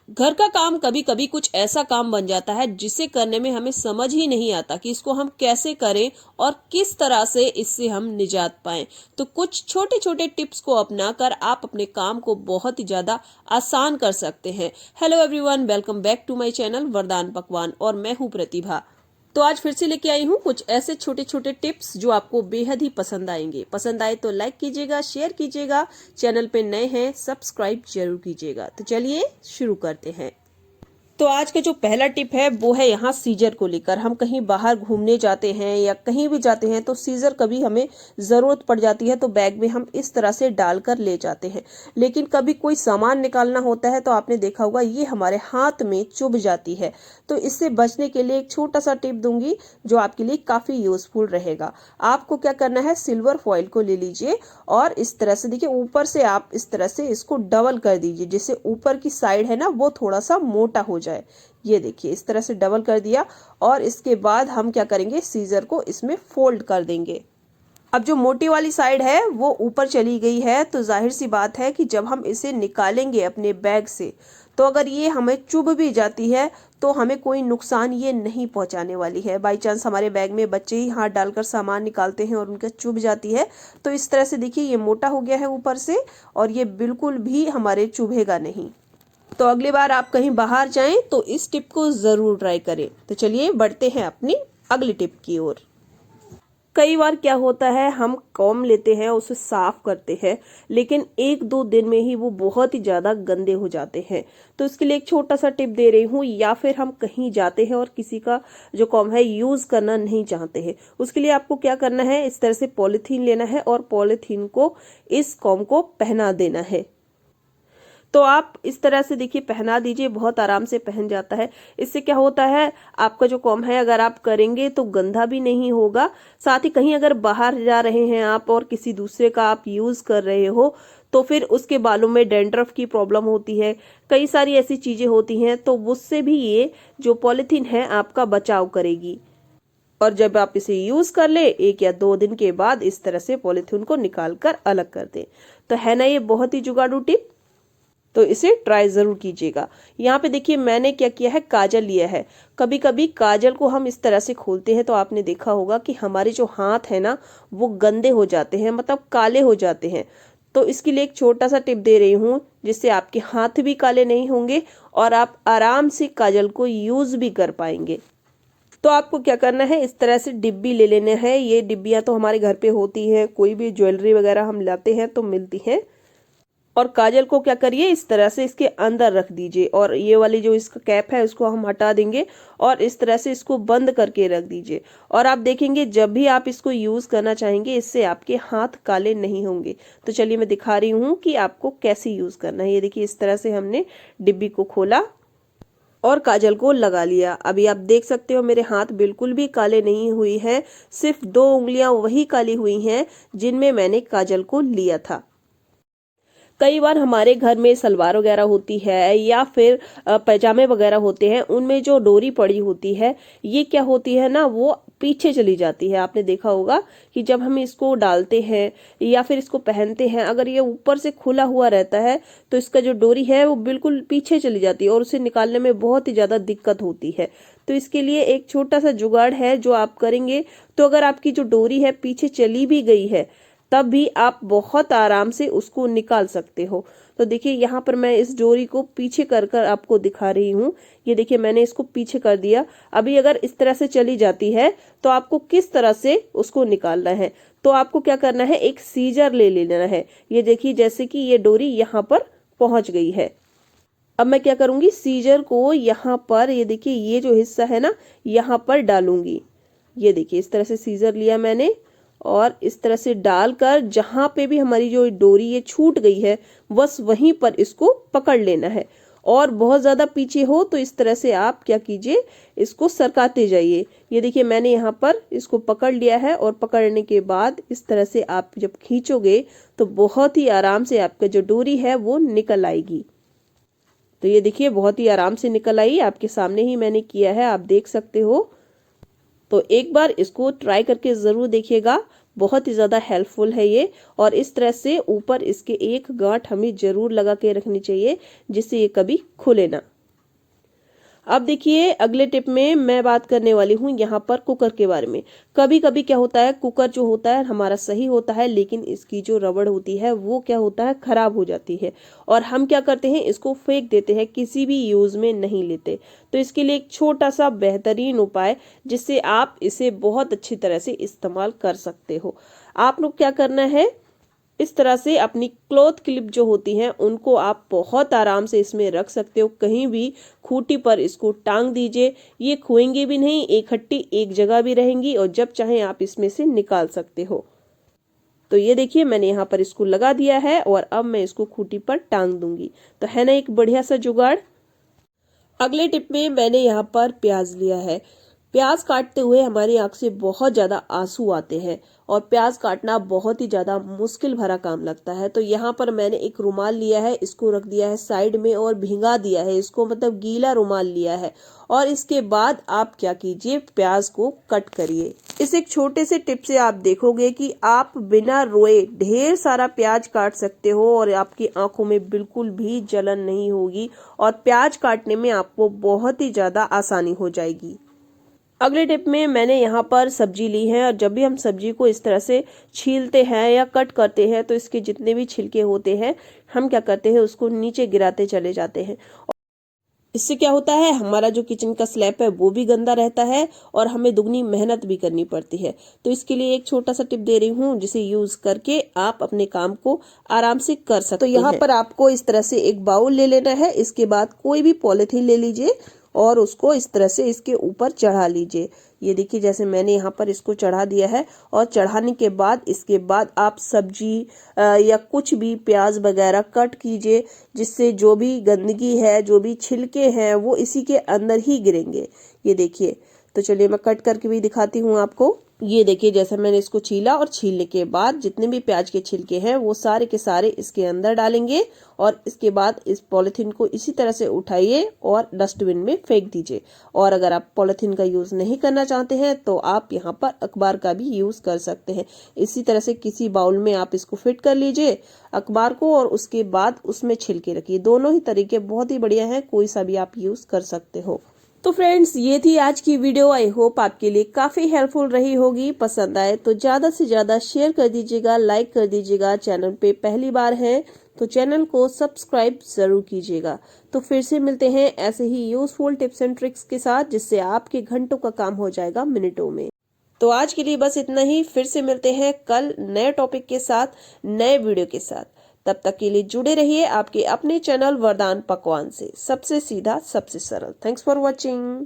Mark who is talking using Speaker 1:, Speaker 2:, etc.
Speaker 1: घर का काम कभी कभी कुछ ऐसा काम बन जाता है जिसे करने में हमें समझ ही नहीं आता कि इसको हम कैसे करें और किस तरह से इससे हम निजात पाएं। तो कुछ छोटे छोटे टिप्स को अपनाकर आप अपने काम को बहुत ही ज्यादा आसान कर सकते हैं। Hello everyone, welcome back to my channel Vardaan Pakwan और मैं हूं प्रतिभा। तो आज फिर से लेके आई हूँ कुछ ऐसे छोटे छोटे टिप्स जो आपको बेहद ही पसंद आएंगे। पसंद आए तो लाइक कीजिएगा, शेयर कीजिएगा, चैनल पे नए हैं सब्सक्राइब जरूर कीजिएगा। तो चलिए शुरू करते हैं। तो आज का जो पहला टिप है वो है यहाँ सीजर को लेकर। हम कहीं बाहर घूमने जाते हैं या कहीं भी जाते हैं तो सीजर कभी हमें जरूरत पड़ जाती है, तो बैग में हम इस तरह से डालकर ले जाते हैं। लेकिन कभी कोई सामान निकालना होता है तो आपने देखा होगा ये हमारे हाथ में चुभ जाती है। तो इससे बचने के लिए एक छोटा सा टिप दूंगी जो आपके लिए काफी यूजफुल रहेगा। आपको क्या करना है, सिल्वर फॉइल को ले लीजिए और इस तरह से देखिए ऊपर से आप इस तरह से इसको डबल कर दीजिए, जिससे ऊपर की साइड है ना वो थोड़ा सा मोटा हो जाए। ये देखिए इस तरह से डबल कर दिया और इसके बाद हम क्या करेंगे, सीजर को इसमें फोल्ड कर देंगे। अब जो मोटी वाली साइड है वो ऊपर चली गई है, तो जाहिर सी बात है कि जब हम इसे निकालेंगे अपने बैग से तो अगर ये हमें चुभ भी जाती है तो हमें कोई नुकसान ये नहीं पहुंचाने वाली है। बाई चांस हमारे बैग में बच्चे ही हाथ डालकर सामान निकालते हैं और उनका चुभ जाती है तो इस तरह से देखिए ये मोटा हो गया है ऊपर से और ये बिल्कुल भी हमारे चुभेगा नहीं। तो अगली बार आप कहीं बाहर जाएं तो इस टिप को जरूर ट्राई करें। तो चलिए बढ़ते हैं अपनी अगली टिप की ओर। कई बार क्या होता है, हम कॉम लेते हैं, उसे साफ करते हैं, लेकिन एक दो दिन में ही वो बहुत ही ज्यादा गंदे हो जाते हैं। तो इसके लिए एक छोटा सा टिप दे रही हूँ। या फिर हम कहीं जाते हैं और किसी का जो कॉम है यूज करना नहीं चाहते हैं, उसके लिए आपको क्या करना है, इस तरह से पॉलिथीन लेना है और पॉलिथीन को इस कॉम को पहना देना है। तो आप इस तरह से देखिए पहना दीजिए, बहुत आराम से पहन जाता है। इससे क्या होता है, आपका जो कॉम है अगर आप करेंगे तो गंदा भी नहीं होगा। साथ ही कहीं अगर बाहर जा रहे हैं आप और किसी दूसरे का आप यूज कर रहे हो तो फिर उसके बालों में डैंड्रफ की प्रॉब्लम होती है, कई सारी ऐसी चीजें होती हैं, तो उससे भी ये जो पॉलिथीन है आपका बचाव करेगी। और जब आप इसे यूज कर ले 1 या 2 दिन के बाद इस तरह से पॉलिथीन को निकाल कर अलग कर दें। तो है ना ये बहुत ही जुगाड़ू टिप, तो इसे ट्राई जरूर कीजिएगा। यहाँ पे देखिए मैंने क्या किया है, काजल लिया है। कभी कभी काजल को हम इस तरह से खोलते हैं तो आपने देखा होगा कि हमारे जो हाथ है ना वो गंदे हो जाते हैं, मतलब काले हो जाते हैं। तो इसके लिए एक छोटा सा टिप दे रही हूँ जिससे आपके हाथ भी काले नहीं होंगे और आप आराम से काजल को यूज भी कर पाएंगे। तो आपको क्या करना है, इस तरह से डिब्बी ले लेने हैं। ये डिब्बियां तो हमारे घर पे होती हैं, कोई भी ज्वेलरी वगैरह हम लाते हैं तो मिलती हैं। और काजल को क्या करिए, इस तरह से इसके अंदर रख दीजिए और ये वाली जो इसका कैप है उसको हम हटा देंगे और इस तरह से इसको बंद करके रख दीजिए। और आप देखेंगे जब भी आप इसको यूज करना चाहेंगे इससे आपके हाथ काले नहीं होंगे। तो चलिए मैं दिखा रही हूँ कि आपको कैसे यूज करना है। ये देखिए इस तरह से हमने डिब्बी को खोला और काजल को लगा लिया। अभी आप देख सकते हो मेरे हाथ बिल्कुल भी काले नहीं हुई हैं, सिर्फ 2 उंगलियां वही काली हुई हैं जिनमें मैंने काजल को लिया था। कई बार हमारे घर में सलवार वगैरह होती है या फिर पैजामे वगैरह होते हैं, उनमें जो डोरी पड़ी होती है ये क्या होती है ना, वो पीछे चली जाती है। आपने देखा होगा कि जब हम इसको डालते हैं या फिर इसको पहनते हैं, अगर ये ऊपर से खुला हुआ रहता है तो इसका जो डोरी है वो बिल्कुल पीछे चली जाती है और उसे निकालने में बहुत ही ज्यादा दिक्कत होती है। तो इसके लिए एक छोटा सा जुगाड़ है जो आप करेंगे, तो अगर आपकी जो डोरी है पीछे चली भी गई है तब भी आप बहुत आराम से उसको निकाल सकते हो। तो देखिए यहाँ पर मैं इस डोरी को पीछे कर कर आपको दिखा रही हूँ। ये देखिए मैंने इसको पीछे कर दिया। अभी अगर इस तरह से चली जाती है तो आपको किस तरह से उसको निकालना है, तो आपको क्या करना है, एक सीजर ले लेना है। ये देखिए जैसे कि ये डोरी यहाँ पर पहुंच गई है। अब मैं क्या करूंगी, सीजर को यहाँ पर, ये देखिए ये जो हिस्सा है ना यहाँ पर डालूंगी। ये देखिए इस तरह से सीजर लिया मैंने और इस तरह से डालकर जहां पे भी हमारी जो डोरी ये छूट गई है बस वहीं पर इसको पकड़ लेना है। और बहुत ज्यादा पीछे हो तो इस तरह से आप क्या कीजिए, इसको सरकाते जाइए। ये देखिए मैंने यहाँ पर इसको पकड़ लिया है और पकड़ने के बाद इस तरह से आप जब खींचोगे तो बहुत ही आराम से आपका जो डोरी है वो निकल आएगी। तो ये देखिए बहुत ही आराम से निकल आई, आपके सामने ही मैंने किया है, आप देख सकते हो। तो एक बार इसको ट्राई करके जरूर देखिएगा, बहुत ही ज्यादा हेल्पफुल है ये। और इस तरह से ऊपर इसके एक गांठ हमें जरूर लगा के रखनी चाहिए जिससे ये कभी खुले ना। अब देखिए अगले टिप में मैं बात करने वाली हूँ यहाँ पर कुकर के बारे में। कभी कभी क्या होता है, कुकर जो होता है हमारा सही होता है, लेकिन इसकी जो रबड़ होती है वो क्या होता है, खराब हो जाती है और हम क्या करते हैं, इसको फेंक देते हैं, किसी भी यूज में नहीं लेते। तो इसके लिए एक छोटा सा बेहतरीन उपाय जिससे आप इसे बहुत अच्छी तरह से इस्तेमाल कर सकते हो। आप लोग क्या करना है, इस तरह से अपनी क्लॉथ क्लिप जो होती हैं उनको आप बहुत आराम से इसमें रख सकते हो, कहीं भी खूंटी पर इसको टांग दीजिए। ये खोएंगे भी नहीं, इकट्ठी एक जगह भी रहेंगी और जब चाहे आप इसमें से निकाल सकते हो। तो ये देखिए मैंने यहाँ पर इसको लगा दिया है और अब मैं इसको खूंटी पर टांग दूंगी। तो है ना एक बढ़िया सा जुगाड़। अगले टिप में मैंने यहाँ पर प्याज लिया है। प्याज काटते हुए हमारी आंख से बहुत ज्यादा आंसू आते हैं और प्याज काटना बहुत ही ज्यादा मुश्किल भरा काम लगता है। तो यहाँ पर मैंने एक रुमाल लिया है, इसको रख दिया है साइड में और भिंगा दिया है इसको, मतलब गीला रुमाल लिया है। और इसके बाद आप क्या कीजिए, प्याज को कट करिए। इस एक छोटे से टिप से आप देखोगे कि आप बिना रोए ढेर सारा प्याज काट सकते हो और आपकी आंखों में बिल्कुल भी जलन नहीं होगी और प्याज काटने में आपको बहुत ही ज्यादा आसानी हो जाएगी। अगले टिप में मैंने यहाँ पर सब्जी ली है और जब भी हम सब्जी को इस तरह से छीलते हैं या कट करते हैं तो इसके जितने भी छिलके होते हैं हम क्या करते हैं, उसको नीचे गिराते चले जाते हैं। इससे क्या होता है, हमारा जो किचन का स्लैब है वो भी गंदा रहता है और हमें दुगनी मेहनत भी करनी पड़ती है। तो इसके लिए एक छोटा सा टिप दे रही हूँ जिसे यूज करके आप अपने काम को आराम से कर सकते हैं। तो यहाँ पर आपको इस तरह से एक बाउल ले लेना है, इसके बाद कोई भी पॉलिथीन ले लीजिए और उसको इस तरह से इसके ऊपर चढ़ा लीजिए। ये देखिए जैसे मैंने यहाँ पर इसको चढ़ा दिया है और चढ़ाने के बाद इसके बाद आप सब्जी या कुछ भी प्याज वगैरह कट कीजिए, जिससे जो भी गंदगी है, जो भी छिलके हैं वो इसी के अंदर ही गिरेंगे। ये देखिए, तो चलिए मैं कट करके भी दिखाती हूँ आपको। ये देखिए जैसे मैंने इसको छीला और छीलने के बाद जितने भी प्याज के छिलके हैं वो सारे के सारे इसके अंदर डालेंगे और इसके बाद इस पॉलिथीन को इसी तरह से उठाइए और डस्टबिन में फेंक दीजिए। और अगर आप पॉलिथीन का यूज नहीं करना चाहते हैं तो आप यहाँ पर अखबार का भी यूज कर सकते हैं। इसी तरह से किसी बाउल में आप इसको फिट कर लीजिए अखबार को और उसके बाद उसमें छिलके रखिए। दोनों ही तरीके बहुत ही बढ़िया है, कोई सा भी आप यूज कर सकते हो। तो फ्रेंड्स ये थी आज की वीडियो। आई होप आपके लिए काफी हेल्पफुल रही होगी। पसंद आए तो ज्यादा से ज्यादा शेयर कर दीजिएगा, लाइक कर दीजिएगा। चैनल पे पहली बार है तो चैनल को सब्सक्राइब जरूर कीजिएगा। तो फिर से मिलते हैं ऐसे ही यूजफुल टिप्स एंड ट्रिक्स के साथ, जिससे आपके घंटों का काम हो जाएगा मिनटों में। तो आज के लिए बस इतना ही। फिर से मिलते हैं कल नए टॉपिक के साथ, नए वीडियो के साथ। तब तक के लिए जुड़े रहिए आपके अपने चैनल वरदान पकवान से, सबसे सीधा सबसे सरल। Thanks for watching.